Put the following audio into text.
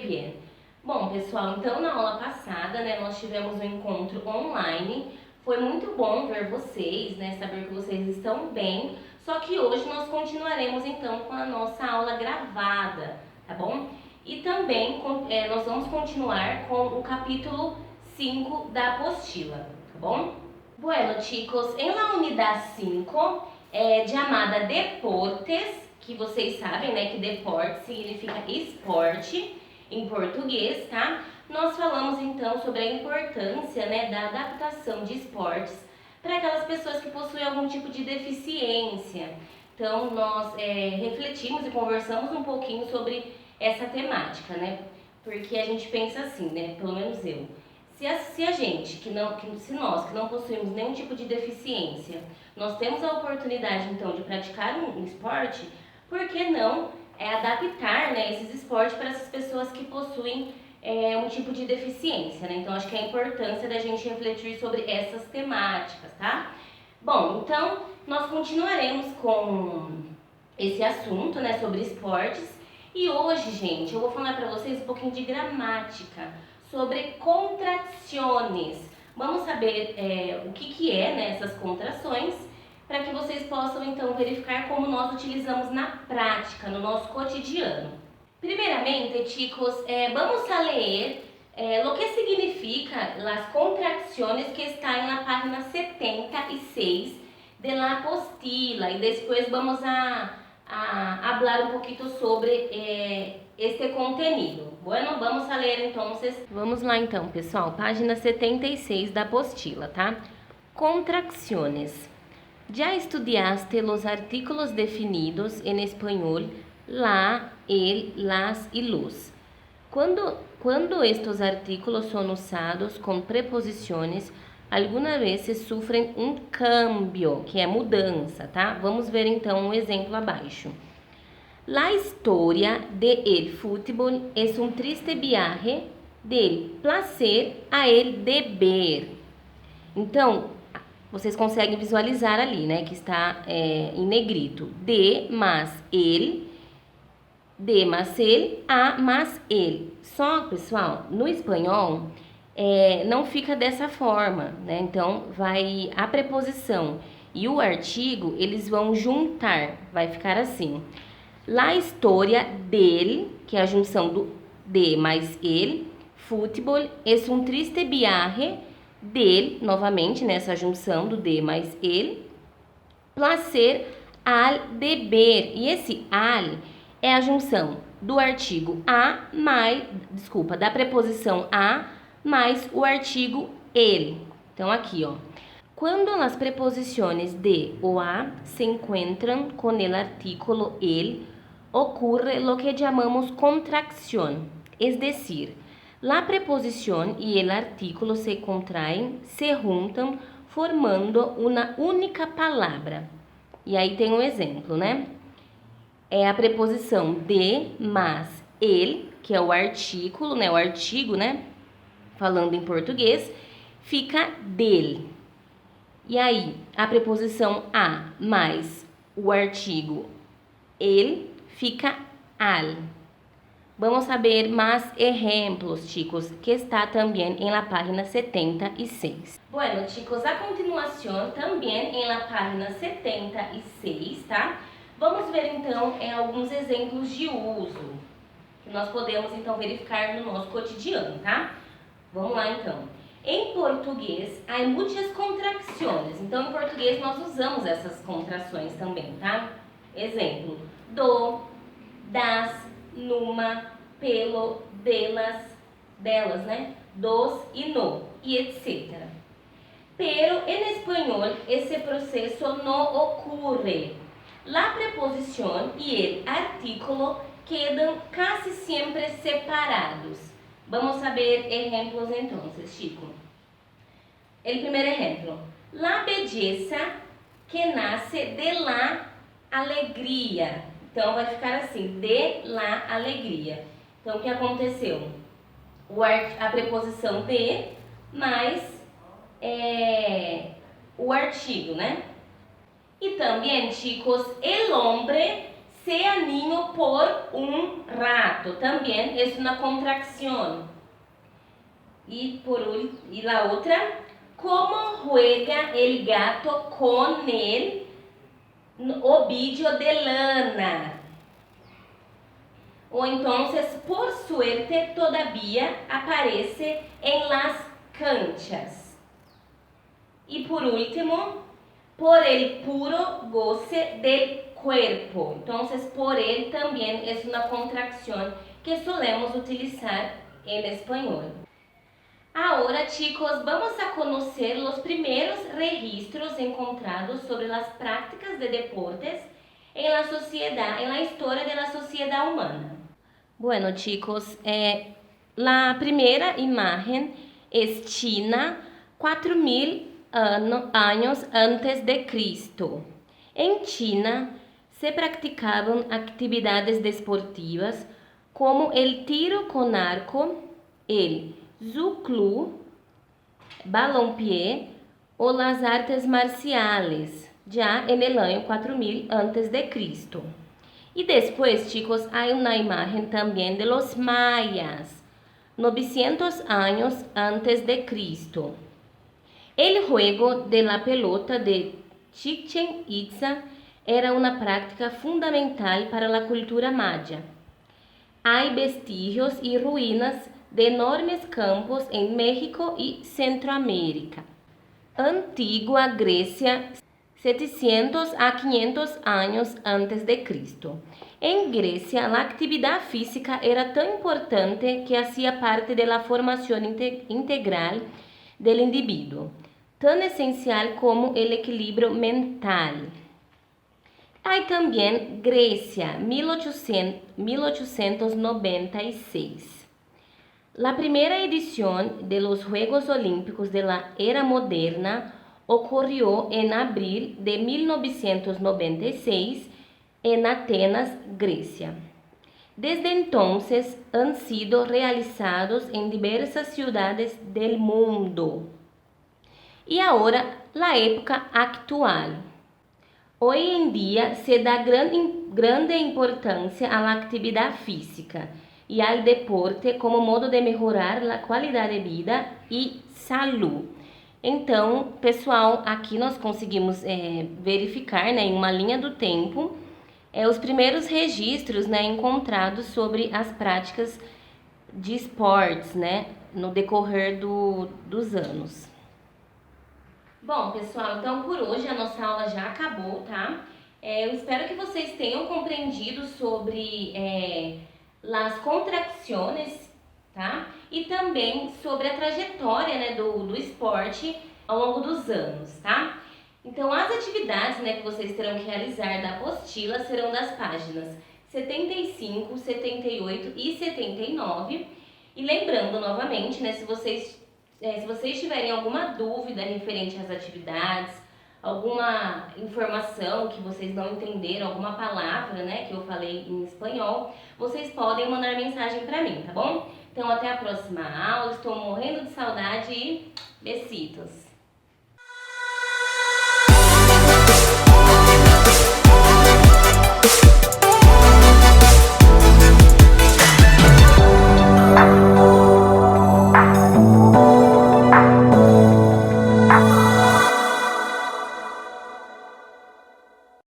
bien. Bom, pessoal, então na aula passada, né, nós tivemos um encontro online. Foi muito bom ver vocês, né, saber que vocês estão bem. Só que hoje nós continuaremos então com a nossa aula gravada, tá bom? E também nós vamos continuar com o capítulo 5 da apostila, tá bom? Bueno, chicos, em la unidade 5, chamada Deportes, que vocês sabem, né, que deporte significa esporte em português, tá? Nós falamos então sobre a importância, né, da adaptação de esportes para aquelas pessoas que possuem algum tipo de deficiência. Então, nós refletimos e conversamos um pouquinho sobre essa temática, né? Porque a gente pensa assim, né? Pelo menos eu. Se a gente, se nós que não possuímos nenhum tipo de deficiência, nós temos a oportunidade então de praticar um esporte, por que não adaptar, né, esses esportes para essas pessoas que possuem um tipo de deficiência, né? Então acho que é a importância da gente refletir sobre essas temáticas, tá? Bom, então nós continuaremos com esse assunto, né, sobre esportes. E hoje, gente, eu vou falar para vocês um pouquinho de gramática, sobre contrações. Vamos saber o que é, né, essas contrações, para que vocês possam então verificar como nós utilizamos na prática, no nosso cotidiano. Primeiramente, chicos, vamos a leer lo que significa las contracciones que está en la página 76 de la apostila e depois vamos a hablar um pouquinho sobre este contenido. Bueno, vamos a ler então. Vamos lá então, pessoal, página 76 da apostila, tá? Contracciones. Já estudiaste los artículos definidos en español la, el, las y los. Cuando estos artículos son usados con preposiciones, algumas vezes sofrem um cambio, que é mudança, tá? Vamos ver então um exemplo abaixo. La historia de el fútbol es un triste viaje del placer a el deber. Então, vocês conseguem visualizar ali, né, que está em negrito. De mais ele, a mais ele. Só, pessoal, no espanhol não fica dessa forma, né? Então, vai a preposição e o artigo, eles vão juntar, vai ficar assim. La historia del, que é a junção do de mais ele, fútbol, es un triste viaje del, novamente, nessa junção do de mais ele, placer al deber. E esse al é a junção do artigo a mais, da preposição a mais o artigo el. Então, aqui, ó. Quando as preposições de ou a se encontram com o artículo el, ocurre lo que chamamos contracción, es decir, la preposición y el artículo se contraen, se juntam, formando uma única palavra. E aí tem um exemplo, né? É a preposição de mais el, que é o artículo, né? O artigo, né? Falando em português, fica del. E aí, a preposição a mais o artigo el fica al. Vamos saber mais exemplos, chicos, que está também em la página 76. Bueno, chicos, a continuação também em la página 76, tá? Vamos ver então alguns exemplos de uso que nós podemos então verificar no nosso cotidiano, tá? Vamos lá então. Em português, há muitas contrações. Então, em português, nós usamos essas contrações também, tá? Exemplo, do, das, numa, pelo, delas, né? Dos e no, e etc. Pero, en español, esse processo não ocorre. La preposición y el artículo quedan casi siempre separados. Vamos a ver ejemplos entonces, chicos. El primer ejemplo. La belleza que nace de la alegria. Então, vai ficar assim, de la alegria. Então, o que aconteceu? A preposição de mais o artigo, né? E também, chicos, el hombre sea niño por un rato. También es una contracción. Y la otra, ¿cómo juega el gato con el ovillo de lana? O entonces, por suerte, todavía aparece en las canchas. Y por último, por el puro goce del cuerpo. Entonces, por él también es una contracción que solemos utilizar en español. Ahora, chicos, vamos a conocer los primeros registros encontrados sobre las prácticas de deportes en la sociedad, en la historia de la sociedad humana. Bueno, chicos, la primera imagen es China, 4000 años antes de Cristo. En China se practicaban actividades deportivas como el tiro con arco, el Zhuclu, balompié o las artes marciales, ya en el año 4000 antes de Cristo. Y después, chicos, hay una imagen también de los mayas, 900 años antes de Cristo. El juego de la pelota de Chichén Itzá era una práctica fundamental para la cultura maya. Hay vestigios y ruinas de enormes campos en México y Centroamérica. Antigua Grecia, 700 a 500 años antes de Cristo. En Grecia, la actividad física era tan importante que hacía parte de la formación integral del individuo, tan esencial como el equilibrio mental. Hay también Grecia, 1896. La primera edición de los Juegos Olímpicos de la Era Moderna ocurrió en abril de 1996 en Atenas, Grecia. Desde entonces han sido realizados en diversas ciudades del mundo. Y ahora la época actual. Hoy en día se da grande importância à atividade física e ao deporte como modo de melhorar a qualidade de vida e saúde. Então, pessoal, aqui nós conseguimos verificar, né, em uma linha do tempo os primeiros registros, né, encontrados sobre as práticas de esportes, né, no decorrer dos anos. Bom, pessoal, então por hoje a nossa aula já acabou, tá? Eu espero que vocês tenham compreendido sobre as contracções, tá? E também sobre a trajetória, né, do esporte ao longo dos anos, tá? Então, as atividades, né, que vocês terão que realizar da apostila serão das páginas 75, 78 e 79. E lembrando novamente, né, se vocês tiverem alguma dúvida referente às atividades, alguma informação que vocês não entenderam, alguma palavra, né, que eu falei em espanhol, vocês podem mandar mensagem para mim, tá bom? Então, até a próxima aula. Estou morrendo de saudade e besitos!